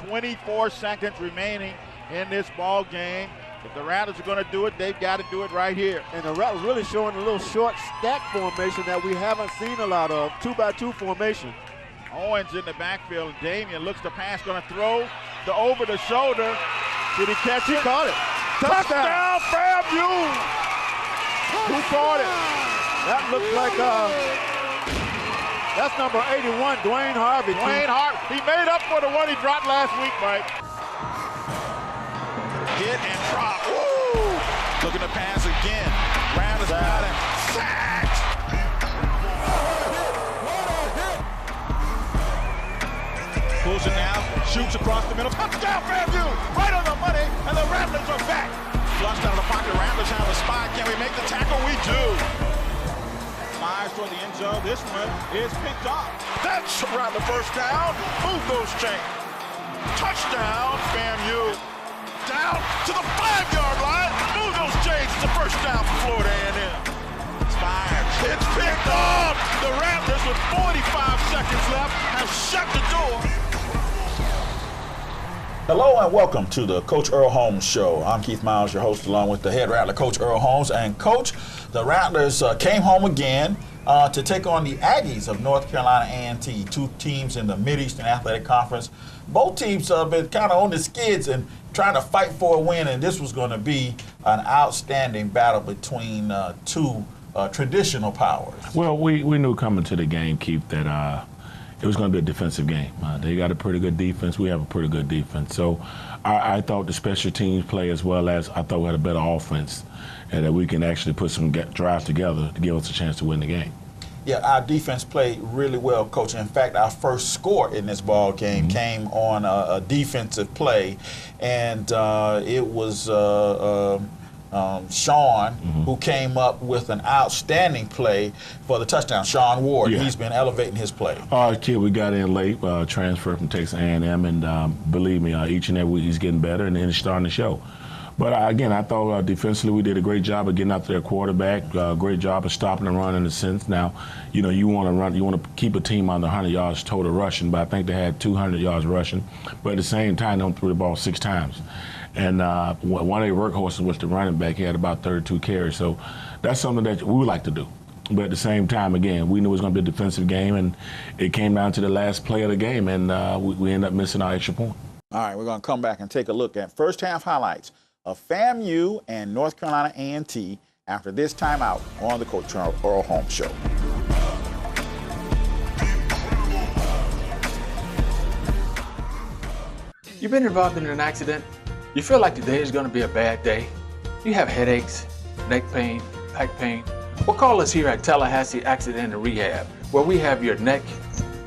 24 seconds remaining in this ball game. If the Rattlers are going to do it, they've got to do it right here. And the Rattlers really showing a little short stack formation that we haven't seen a lot of, 2-by-2 formation. Owens in the backfield, and Damian looks to pass, going to throw the over the shoulder. Did he catch it? He caught it. Touchdown, FAMU! Who caught it? That looks like, that's number 81, Dwayne Harvey. Dwayne Harvey. He made up for the one he dropped last week, Mike. Hit and drop. Woo! Looking to pass again. Rattlers got him. Sacked! Pulls it now, shoots across the middle. Touchdown, FAMU! Right on the money, and the Rattlers are back. Flushed out of the pocket. Rattlers have a spot. Can we make the tackle? We do. Flies toward the end zone. This one is picked off. That's around the first down. Move those chains. Touchdown, FAMU. Down to the 5-yard line. Move those chains. It's a first down for Florida A&M. It's fired. It's picked off. The Rattlers with 45 seconds left have shut the door. Hello and welcome to the Coach Earl Holmes Show. I'm Keith Miles, your host, along with the head Rattler, Coach Earl Holmes. And Coach, the Rattlers came home again to take on the Aggies of North Carolina A&T, two teams in the Mid-Eastern Athletic Conference. Both teams have been kind of on the skids and trying to fight for a win, and this was going to be an outstanding battle between two traditional powers. Well, we knew coming to the game, Keith, that it was going to be a defensive game. They got a pretty good defense. We have a pretty good defense. So I thought the special teams play, as well as I thought we had a better offense, and that we can actually put some drives together to give us a chance to win the game. Yeah, our defense played really well, Coach. In fact, our first score in this ball game came on a defensive play, and it was Sean who came up with an outstanding play for the touchdown. Sean Ward, he's been elevating his play. Kid, we got in late, transfer from Texas A&M, and believe me, each and every week he's getting better, and it's starting to show. But again, I thought defensively we did a great job of getting after their quarterback. Great job of stopping the run in a sense. Now, you want to run, you want to keep a team under 100 yards total rushing, but I think they had 200 yards rushing. But at the same time, they threw the ball 6 times. And one of their workhorses was the running back. He had about 32 carries. So that's something that we would like to do. But at the same time, again, we knew it was going to be a defensive game, and it came down to the last play of the game, and we ended up missing our extra point. All right, we're going to come back and take a look at first half highlights of FAMU and North Carolina A&T after this timeout on the Coach Earl Holmes Show. You've been involved in an accident? You feel like today is going to be a bad day? You have headaches, neck pain, back pain? Well, call us here at Tallahassee Accident and Rehab, where we have your neck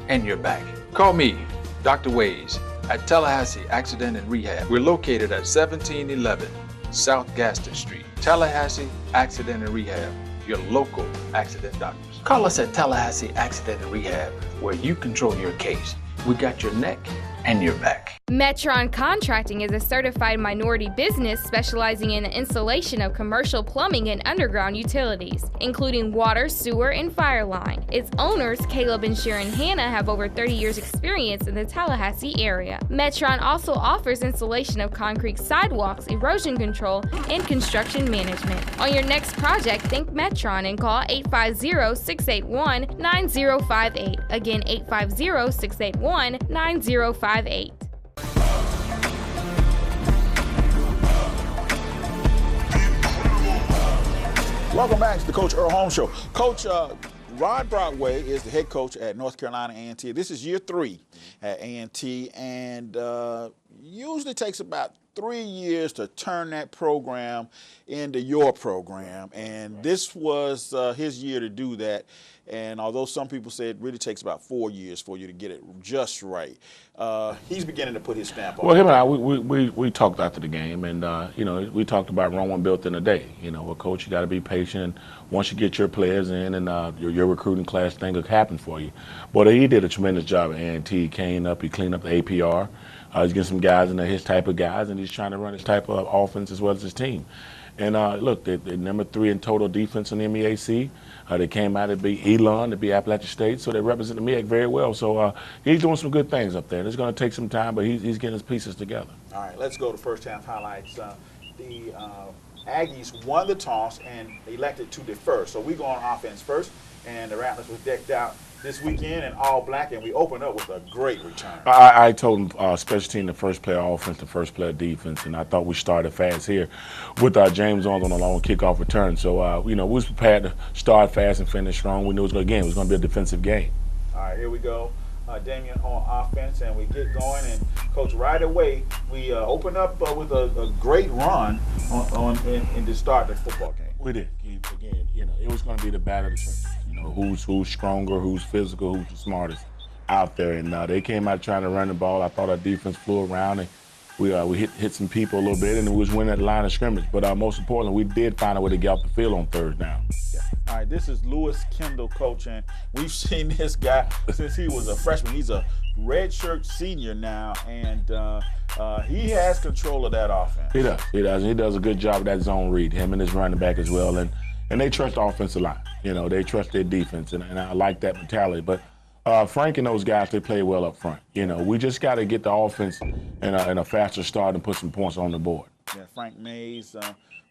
and your back. Call me, Dr. Ways, at Tallahassee Accident and Rehab. We're located at 1711 South Gaston Street. Tallahassee Accident and Rehab, your local accident doctors. Call us at Tallahassee Accident and Rehab, where you control your case. We got your neck and your back. Metron Contracting is a certified minority business specializing in the installation of commercial plumbing and underground utilities, including water, sewer, and fire line. Its owners, Caleb and Sharon Hanna, have over 30 years experience in the Tallahassee area. Metron also offers installation of concrete sidewalks, erosion control, and construction management. On your next project, think Metron and call 850-681-9058. Again, 850-681-9058. Welcome back to the Coach Earl Holmes Show. Coach, Rod Broadway is the head coach at North Carolina A&T. This is year 3 at A&T, and usually takes about 3 years to turn that program into your program, and this was his year to do that. And although some people say it really takes about 4 years for you to get it just right, he's beginning to put his stamp on it. Well, him and I, we talked after the game, and we talked about Rome built in a day. Well, Coach, you got to be patient. Once you get your players in, and your recruiting class thing will happen for you. But he did a tremendous job at A&T. He came up, he cleaned up the APR. He's getting some guys in there, his type of guys, and he's trying to run his type of offense as well as his team. And look, they're number 3 in total defense in the MEAC. They came out to be Elon, to be Appalachian State, so they represent the MEAC very well. So he's doing some good things up there. It's going to take some time, but he's getting his pieces together. All right, let's go to first half highlights. The Aggies won the toss and elected to defer. So we go on offense first, and the Rattlers was decked out this weekend in all black, and we opened up with a great return. I told them, special team, the first player offense, the first player defense, and I thought we started fast here with James on a long kickoff return. So, we was prepared to start fast and finish strong. We knew it was going to be a defensive game. All right, here we go. Damian on offense, and we get going. And, Coach, right away, we open up with a great run in to start the football game. We did. Again, it was going to be the battle of the trenches. Who's stronger, who's physical, who's the smartest out there. And they came out trying to run the ball. I thought our defense flew around, and we hit some people a little bit, and we was winning at the line of scrimmage. But most importantly, we did find a way to get off the field on third down. Yeah. All right, this is Lewis Kendall, coach, and we've seen this guy since he was a freshman. He's a redshirt senior now, and he has control of that offense. He does. He does a good job of that zone read, him and his running back as well. And they trust the offensive line. They trust their defense, and I like that mentality. But Frank and those guys, they play well up front. We just got to get the offense in a faster start and put some points on the board. Yeah, Frank Mays,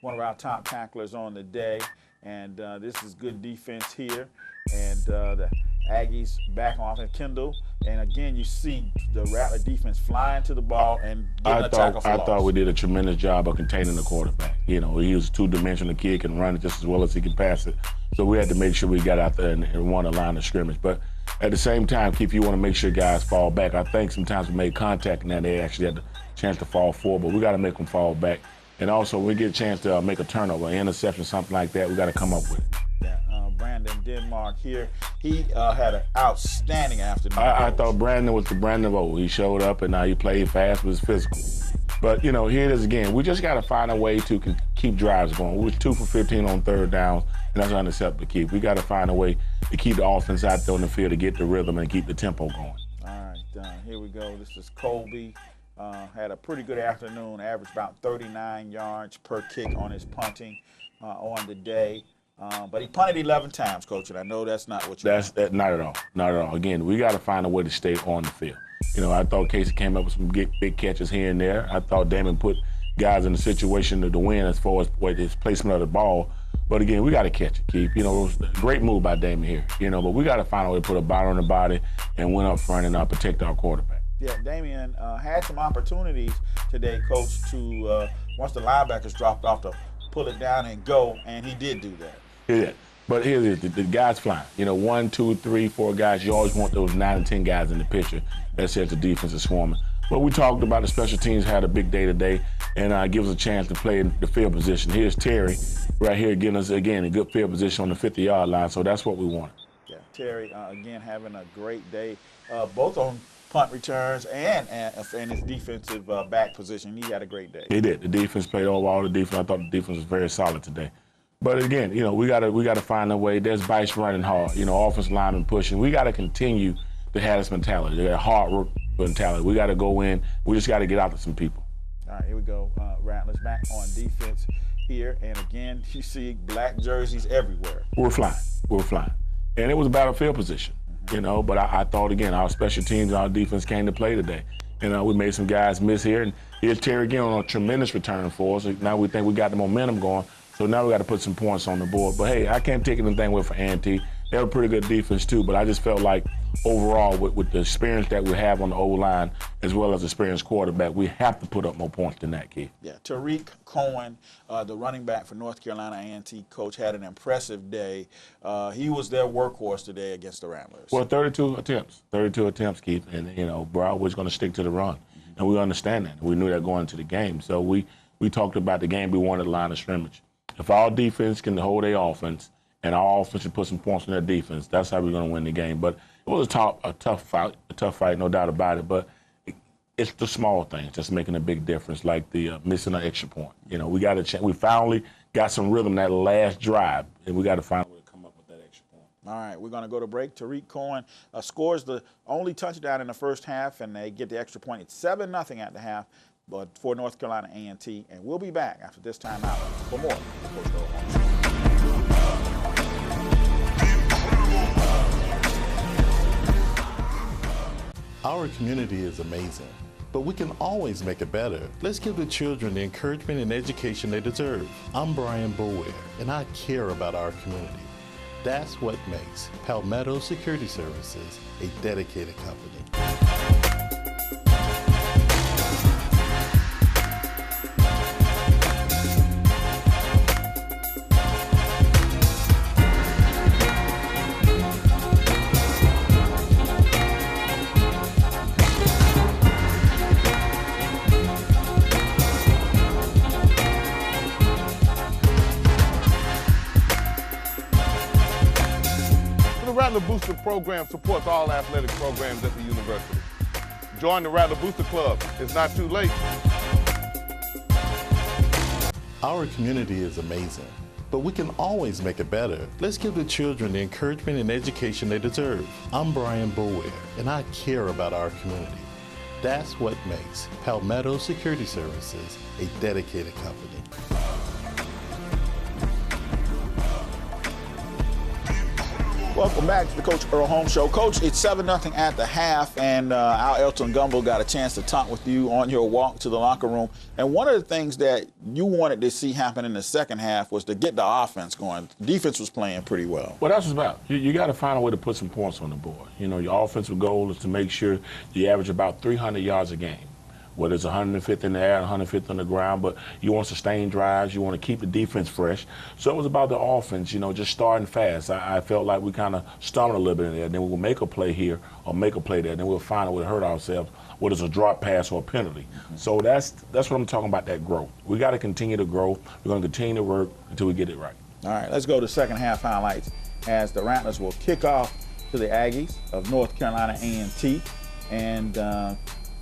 one of our top tacklers on the day, and this is good defense here. And the Aggies back on offense, Kendall. And again, you see the Rattler defense flying to the ball and getting a tackle for loss. I thought we did a tremendous job of containing the quarterback. He was a two-dimensional kid, can run it just as well as he can pass it. So we had to make sure we got out there and won a line of scrimmage. But at the same time, Keith, you want to make sure guys fall back. I think sometimes we made contact and then they actually had the chance to fall forward, but we got to make them fall back. And also, when we get a chance to make a turnover, an interception, something like that, we got to come up with it. Yeah, Brandon Denmark here, he had an outstanding afternoon. I thought Brandon was the Brandon of old. He showed up and he played fast, was physical. But, here it is again. We just got to find a way to keep drives going. We were 2 for 15 on third down, and that's unacceptable to keep. We got to find a way to keep the offense out there on the field to get the rhythm and keep the tempo going. All right, here we go. This is Colby. Had a pretty good afternoon, averaged about 39 yards per kick on his punting on the day. But he punted 11 times, Coach, and I know that's not what you want. That's not at all. Not at all. Again, we got to find a way to stay on the field. I thought Casey came up with some big catches here and there. I thought Damon put guys in a situation to win as far as his placement of the ball. But again, we got to catch it, Keith. It was a great move by Damon here. But we got to find a way to put a body on the body and win up front and protect our quarterback. Yeah, Damian had some opportunities today, Coach, to once the linebackers dropped off to pull it down and go, and he did do that. Yeah, but here it is, the guys flying. 1, 2, 3, 4 guys. You always want those 9 and 10 guys in the picture. That says the defense is swarming. But we talked about the special teams had a big day today, and gives us a chance to play in the field position. Here's Terry right here giving us, again, a good field position on the 50-yard line, so that's what we wanted. Yeah, Terry, again, having a great day, both on punt returns and in his defensive back position. He had a great day. He did. The defense played all the defense. I thought the defense was very solid today. But again, we gotta find a way. There's Bice running hard. Offensive lineman pushing. We gotta continue to have this mentality, that hard work mentality. We gotta go in. We just gotta get out to some people. All right, here we go. Rattlers back on defense here, and again, you see black jerseys everywhere. We're flying, and it was a battlefield position. But I thought again, our special teams, our defense came to play today. We made some guys miss here, and here's Terry again on a tremendous return for us. Now we think we got the momentum going. So now we got to put some points on the board. But, hey, I can't take anything away from A&T. They have a pretty good defense, too. But I just felt like overall with the experience that we have on the O-line as well as experienced quarterback, we have to put up more points than that, kid. Yeah, Tariq Cohen, the running back for North Carolina A&T coach, had an impressive day. He was their workhorse today against the Rattlers. Well, 32 attempts, Keith. And, we're always going to stick to the run. And we understand that. We knew that going into the game. So we talked about the game we wanted, the line of scrimmage. If our defense can hold their offense and our offense can put some points on their defense, that's how we're going to win the game. But it was a tough fight, no doubt about it. But it's the small things that's making a big difference, like the missing an extra point. We got a chance. We finally got some rhythm that last drive, and we got to find a way to come up with that extra point. All right, we're going to go to break. Tariq Cohen scores the only touchdown in the first half, and they get the extra point. It's 7-0 at the half. but for North Carolina A&T, and we'll be back after this timeout for more. Coach Earl Holmes. Our community is amazing, but we can always make it better. Let's give the children the encouragement and education they deserve. I'm Brian Bower, and I care about our community. That's what makes Palmetto Security Services a dedicated company. The Rattler Booster program supports all athletic programs at the university. Join the Rattler Booster Club. It's not too late. Our community is amazing, but we can always make it better. Let's give the children the encouragement and education they deserve. I'm Brian Bower, and I care about our community. That's what makes Palmetto Security Services a dedicated company. Welcome back to the Coach Earl Holmes Show. Coach, it's 7-0 at the half, and Al Elton Gumbo got a chance to talk with you on your walk to the locker room. And one of the things that you wanted to see happen in the second half was to get the offense going. Defense was playing pretty well. Well, that's what it's about. You got to find a way to put some points on the board. You know, your offensive goal is to make sure you average about 300 yards a game. Whether it's 150 in the air, 150 on the ground, but you want sustained drives, you want to keep the defense fresh. So it was about the offense, you know, just starting fast. I felt like we kind of stumbled a little bit in there. Then we'll make a play here or make a play there. Then we'll find a way to hurt ourselves, whether it's a drop pass or a penalty. So that's what I'm talking about, that growth. We got to continue to grow. We're going to continue to work until we get it right. All right, let's go to second half highlights as the Rattlers will kick off to the Aggies of North Carolina A&T. And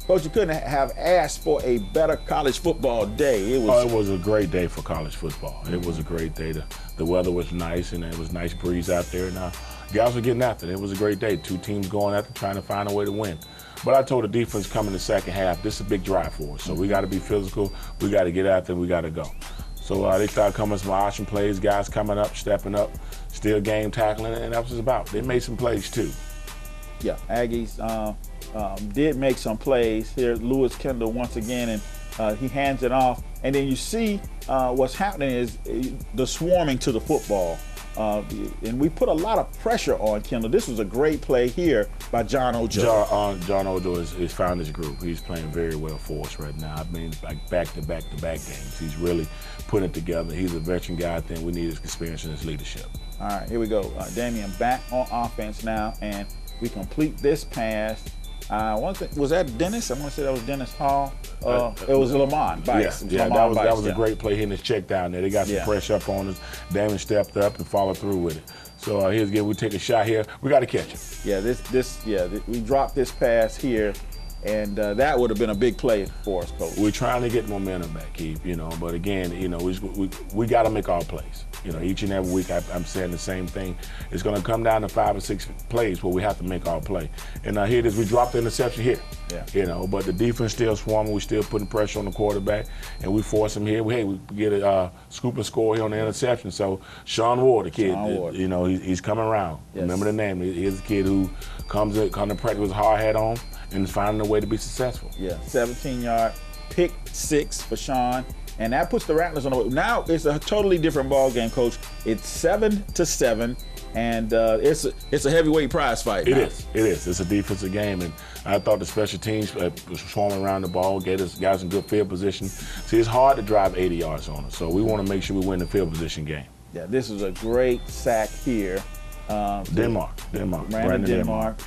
Coach, you couldn't have asked for a better college football day. It was a great day for college football. It was a great day. The weather was nice, and it was a nice breeze out there. Now, guys were getting after it. It was a great day. Two teams going after, trying to find a way to win. But I told the defense coming the second half, this is a big drive for us. So we got to be physical. We got to get after it. We got to go. So they started coming some option plays, guys coming up, stepping up, still game tackling, and that's what it's about. They made some plays, too. Yeah, Aggies did make some plays here. Lewis Kendall once again, and he hands it off. And then you see what's happening is the swarming to the football. And we put a lot of pressure on Kendall. This was a great play here by John Ojo. John Ojo has found his groove. He's playing very well for us right now. I mean, like back-to-back games. He's really putting it together. He's a veteran guy. I think we need his experience and his leadership. All right, here we go. Damian back on offense now, and we complete this pass. Was that Dennis? I want to say that was Dennis Hall. It was Lamont Bice. Yeah, that was a great play hitting his check down there. They got some pressure up on us. Damian stepped up and followed through with it. So here's again, we take a shot here. We got to catch it. Yeah, we dropped this pass here, and that would have been a big play for us, Coach. We're trying to get momentum back, Keith. You know, but again, you know, we got to make our plays. You know, each and every week I'm saying the same thing. It's going to come down to 5 or 6 plays where we have to make our play. And here it is, we dropped the interception here. Yeah. You know, but the defense still swarming. We're still putting pressure on the quarterback, and we force him here. We get a scoop and score here on the interception. So Sean Ward, the kid, you know, he's coming around. Yes. Remember the name. He's a kid who comes to practice with a hard hat on and finding a way to be successful. Yeah, 17-yard pick 6 for Sean. And that puts the Rattlers on the way. Now it's a totally different ball game, Coach. It's 7-7, and it's a heavyweight prize fight. It is. It's a defensive game, and I thought the special teams was swarming around the ball, got some good field position. See, it's hard to drive 80 yards on us, so we want to make sure we win the field position game. Yeah, this is a great sack here. Denmark. Brandon Denmark.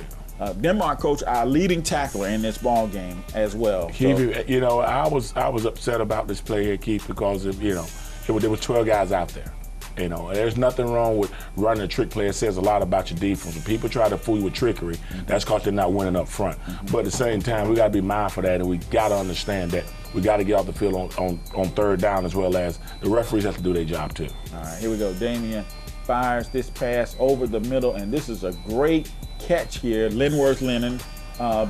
Denmark, Coach, our leading tackler in this ball game as well. Keith, you know, I was upset about this play here, Keith, because there was 12 guys out there. You know, there's nothing wrong with running a trick play. It says a lot about your defense. When people try to fool you with trickery, that's because they're not winning up front. But at the same time, we got to be mindful of that, and we got to understand that we got to get off the field on third down, as well as the referees have to do their job too. All right, here we go. Damian fires this pass over the middle, and this is a great catch here. Linworth Lennon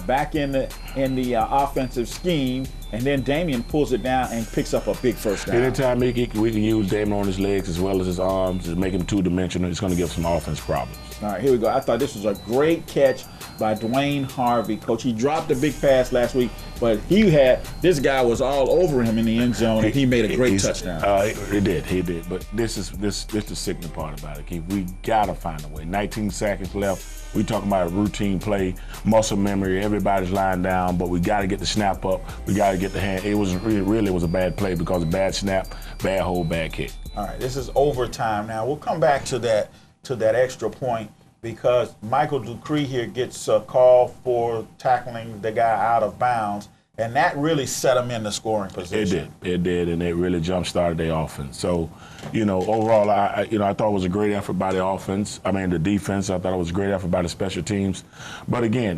back in the offensive scheme, And then Damian pulls it down and picks up a big first down. Anytime we can use Damian on his legs as well as his arms to make him two-dimensional, it's going to give some offense problems. All right, here we go. I thought this was a great catch by Dwayne Harvey. Coach, he dropped a big pass last week, but this guy was all over him in the end zone, and he made a great touchdown. He did. But this is the sickening part about it, Keith. We got to find a way. 19 seconds left. We talking about a routine play, muscle memory. Everybody's lying down, but we got to get the snap up. We got to get the hand. It was really was a bad play because of bad snap, bad hold, bad kick. All right, this is overtime now. We'll come back to that extra point because Michael Dupree here gets a call for tackling the guy out of bounds, and that really set him in the scoring position. It did, and it really jump-started their offense. So, overall, I thought it was a great effort by the offense. The defense. I thought it was a great effort by the special teams. But again,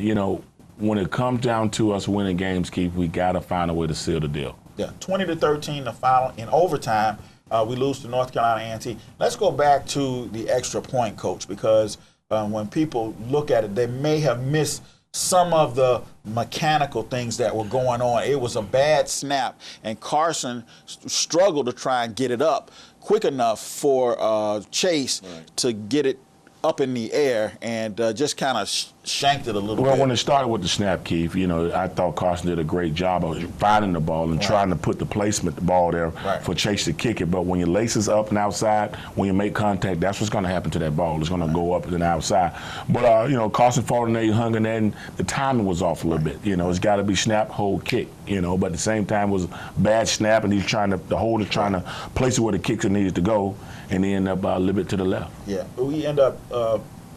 when it comes down to us winning games, Keith, we got to find a way to seal the deal. Yeah, 20-13 the final in overtime. We lose to North Carolina A&T. Let's go back to the extra point, Coach, because when people look at it, they may have missed some of the mechanical things that were going on. It was a bad snap, and Carson struggled to try and get it up quick enough for Chase to get it up in the air and just kind of shanked it a little bit. Well, when it started with the snap, Keith, I thought Carson did a great job of finding the ball and trying to put the ball there for Chase to kick it. But when your laces up and outside, when you make contact, that's what's going to happen to that ball. It's going to go up and outside. But, Carson fought in there, he hung in there, and the timing was off a little bit. It's got to be snap, hold, kick, but at the same time it was bad snap, and the holder trying to place it where the kicks needed to go, and he ended up a little bit to the left. Yeah, we end up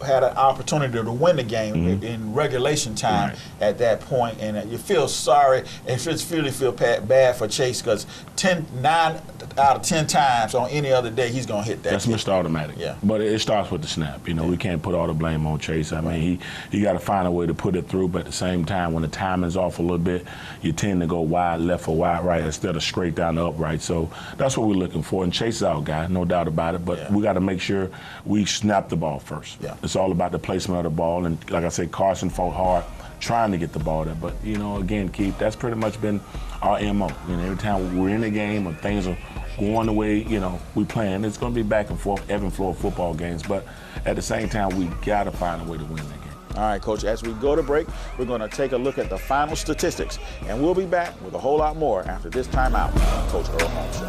had an opportunity to win the game in regulation time at that point, and you feel sorry and really feel bad for Chase because 9 out of 10 times on any other day he's going to hit that. That's Mr. Automatic. Yeah. But it starts with the snap. We can't put all the blame on Chase. He got to find a way to put it through, but at the same time, when the timing's off a little bit, you tend to go wide left or wide right instead of straight down the upright. So that's what we're looking for. And Chase is our guy, no doubt about it, but we got to make sure we snap the ball first. Yeah. It's all about the placement of the ball, and like I said, Carson fought hard trying to get the ball there. But, again, Keith, that's pretty much been our MO. Every time we're in a game or things are going the way, we playing, it's going to be back and forth, ebb and flow of football games. But at the same time, we got to find a way to win that game. All right, Coach, as we go to break, we're going to take a look at the final statistics, and we'll be back with a whole lot more after this timeout on Coach Earl Holmes Show.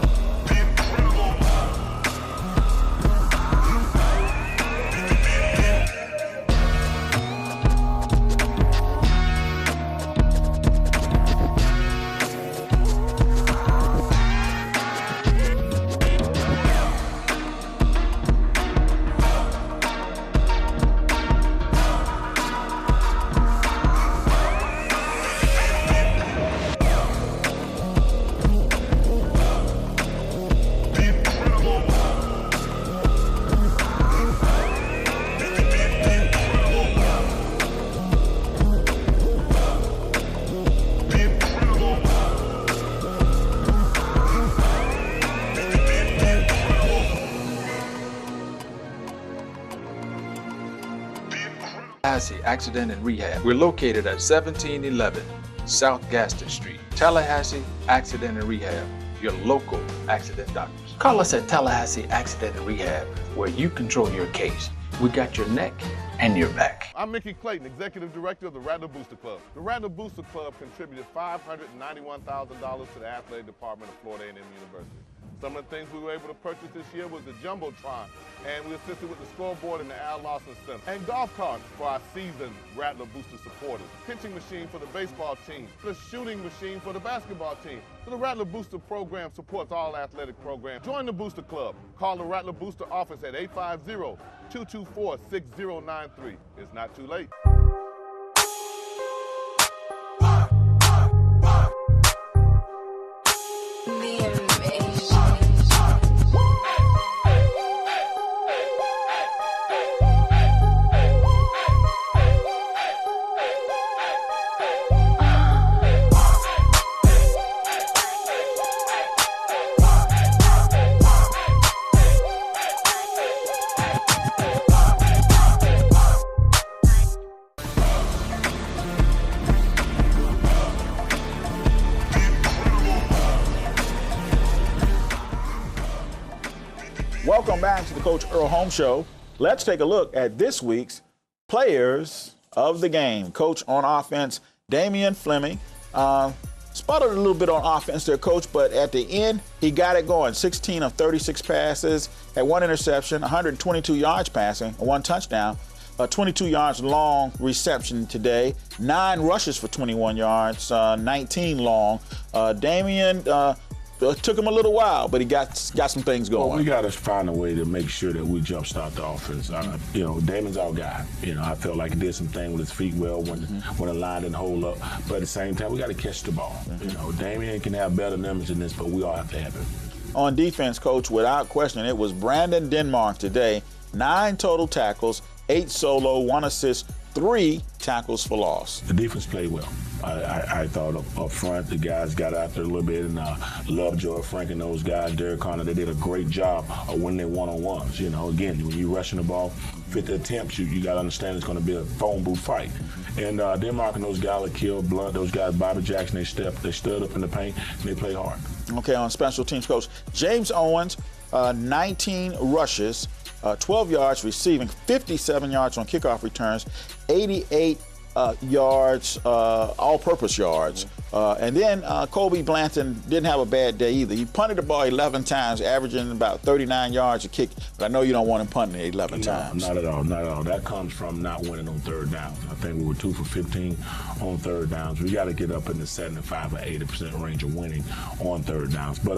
Accident and Rehab. We're located at 1711 South Gaston Street. Tallahassee Accident and Rehab, your local accident doctors. Call us at Tallahassee Accident and Rehab, where you control your case. We got your neck and your back. I'm Mickey Clayton, Executive Director of the Rattler Booster Club. The Rattler Booster Club contributed $591,000 to the athletic department of Florida A&M University. Some of the things we were able to purchase this year was the Jumbotron, and we assisted with the scoreboard and the Al Lawson Center, and golf carts for our seasoned Rattler Booster supporters, pitching machine for the baseball team, the shooting machine for the basketball team. So the Rattler Booster program supports all athletic programs. Join the Booster Club. Call the Rattler Booster office at 850-224-6093. It's not too late. Welcome back to the Coach Earl Holmes Show. Let's take a look at this week's players of the game. Coach, on offense, Damian Fleming. Sputtered a little bit on offense there, Coach, but at the end, he got it going. 16 of 36 passes, had 1 interception, 122 yards passing, 1 touchdown, 22 yards long reception today, 9 rushes for 21 yards, 19 long. Damian took him a little while, but he got some things going. Well, we got to find a way to make sure that we jumpstart the offense. Damon's our guy. I felt like he did some things with his feet well when the line didn't hold up. But at the same time, we got to catch the ball. Damian can have better numbers than this, but we all have to have it. On defense, Coach, without question, it was Brandon Denmark today. 9 total tackles, 8 solo, 1 assist, 3 tackles for loss. The defense played well. I thought up front, the guys got out there a little bit, and Lovejoy, Frank, and those guys, Derek Connor, they did a great job of winning their one-on-ones. Again, when you're rushing the ball, 50 attempts, you got to understand it's going to be a phone booth fight. And Denmark and those guys that killed Blunt, those guys, Bobby Jackson, they stood up in the paint, and they played hard. Okay, on special teams, Coach, James Owens, 19 rushes, 12 yards receiving, 57 yards on kickoff returns, 88 yards, all-purpose yards. And then Kobe Blanton didn't have a bad day either. He punted the ball 11 times, averaging about 39 yards a kick. But I know you don't want him punting it 11 times. Not at all, not at all. That comes from not winning on third downs. I think we were 2 for 15 on third downs. We got to get up in the 75 or 80% range of winning on third downs. But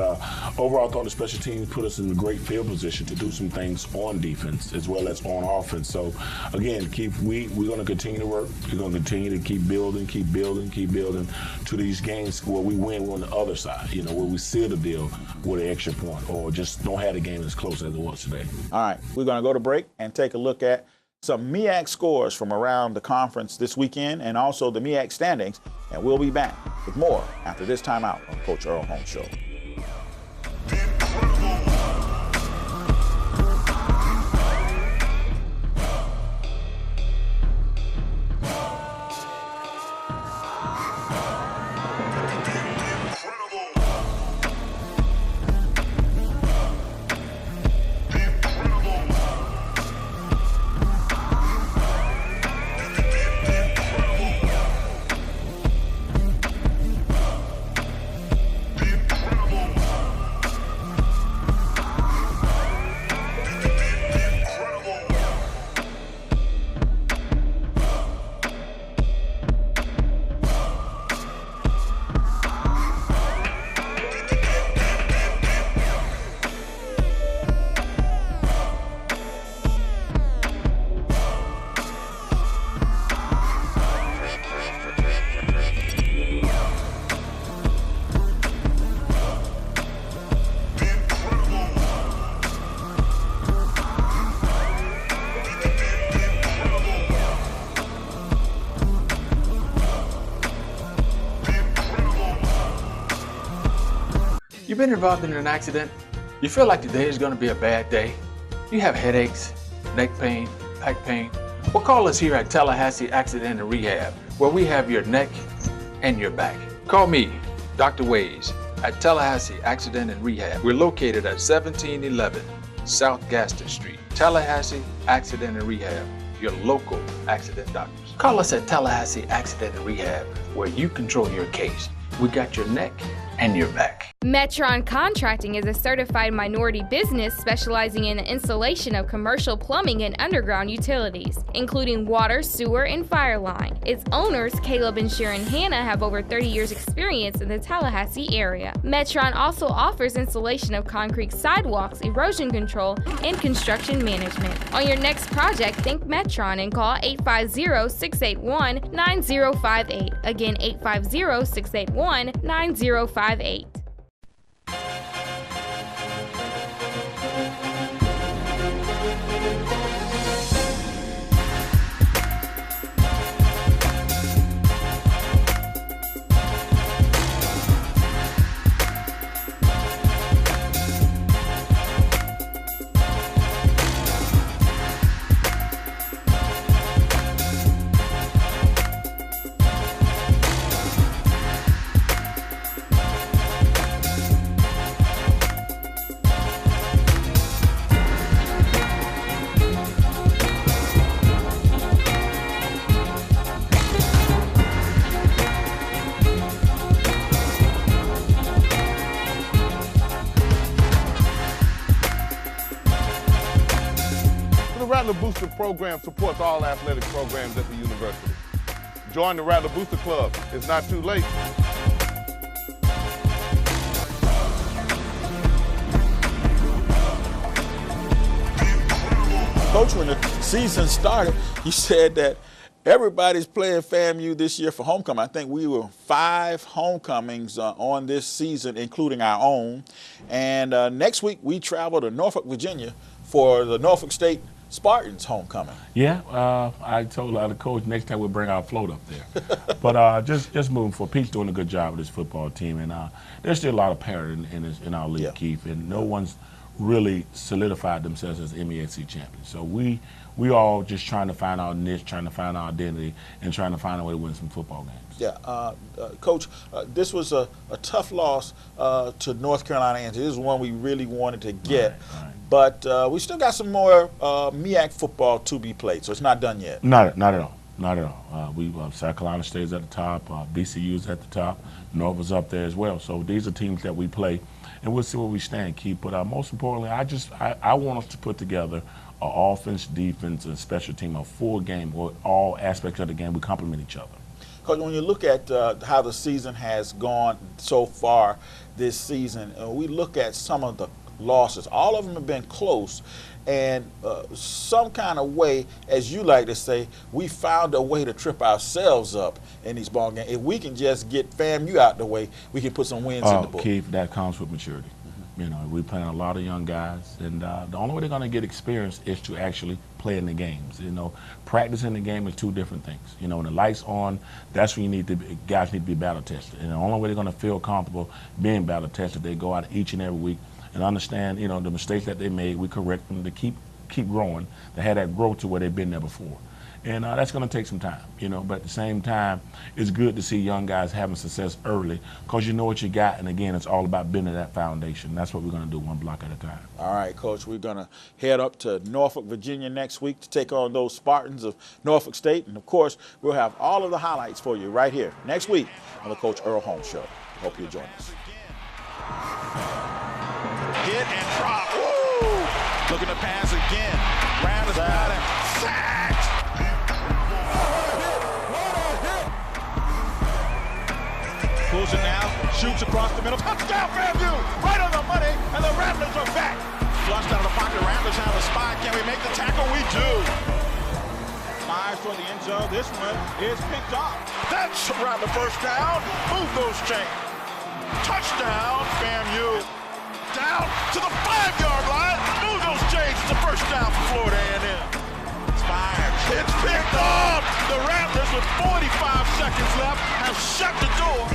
overall, I thought the special teams put us in a great field position to do some things on defense as well as on offense. So, again, we're going to continue to work. We're going to continue to keep building to these games where we win on the other side, where we seal the deal with an extra point or just don't have the game as close as it was today. All right, we're going to go to break and take a look at some MEAC scores from around the conference this weekend and also the MEAC standings, and we'll be back with more after this timeout on Coach Earl Holmes Show. You've been involved in an accident? You feel like today is going to be a bad day? You have headaches, neck pain, back pain? Well, call us here at Tallahassee Accident and Rehab, where we have your neck and your back. Call me, Dr. Ways, at Tallahassee Accident and Rehab. We're located at 1711 South Gaston Street. Tallahassee Accident and Rehab, your local accident doctors. Call us at Tallahassee Accident and Rehab, where you control your case. We got your neck and your back. Metron Contracting is a certified minority business specializing in the installation of commercial plumbing and underground utilities, including water, sewer, and fire line. Its owners, Caleb and Sharon Hanna, have over 30 years experience in the Tallahassee area. Metron also offers installation of concrete sidewalks, erosion control, and construction management. On your next project, think Metron and call 850-681-9058. Again, 850-681-9058. Rattler Booster program supports all athletic programs at the university. Join the Rattler Booster Club. It's not too late. Coach, when the season started, you said that everybody's playing FAMU this year for homecoming. I think we were 5 homecomings on this season, including our own. And next week, we travel to Norfolk, Virginia for the Norfolk State Spartans homecoming. Yeah, I told the coach next time we'll bring our float up there. But just moving forward, Pete's doing a good job with this football team. And there's still a lot of parity in our league, Keith. And no one's really solidified themselves as MEAC champions. So we all just trying to find our niche, trying to find our identity, and trying to find a way to win some football games. Yeah, Coach, this was a tough loss to North Carolina A&T. This is one we really wanted to get, right. But we still got some more MEAC football to be played, so it's not done yet. Not at all. Not at all. South Carolina State's at the top, BCU's at the top, Norfolk's up there as well. So these are teams that we play, and we'll see where we stand, Keith. But most importantly, I want us to put together an offense, defense, and special team, a full game where all aspects of the game we complement each other. Coach, when you look at how the season has gone so far this season, we look at some of the losses. All of them have been close, and some kind of way, as you like to say, we found a way to trip ourselves up in these ball games. If we can just get FAMU out the way, we can put some wins in the book. Keith, that comes with maturity. You know, we're playing a lot of young guys, and the only way they're going to get experience is to actually play in the games. You know, practicing the game is 2 different things. You know, when the lights on, that's when guys need to be battle tested. And the only way they're going to feel comfortable being battle tested, they go out each and every week and understand, you know, the mistakes that they made, we correct them to keep growing, to have that growth to where they've been there before. And that's going to take some time, you know, but at the same time, it's good to see young guys having success early because you know what you got, and again, it's all about building that foundation. That's what we're going to do, one block at a time. All right, Coach, we're going to head up to Norfolk, Virginia next week to take on those Spartans of Norfolk State, and of course, we'll have all of the highlights for you right here next week on the Coach Earl Holmes Show. Hope you join us. Hit and drop. Woo! Looking to pass again. Brown is got him. Sacked! Pulls it now, shoots across the middle. Touchdown, FAMU! Right on the money, and the Rattlers are back. Flushed out of the pocket. Rattlers have a spy. Can we make the tackle? We do. Fires toward the end zone. This one is picked off. That's around the first down. Move those chains. Touchdown, FAMU. Down to the 5-yard line. Move those chains. It's a first down for Florida A&M. It's fired. It's picked off. The Rattlers with 45 seconds left have shut the door.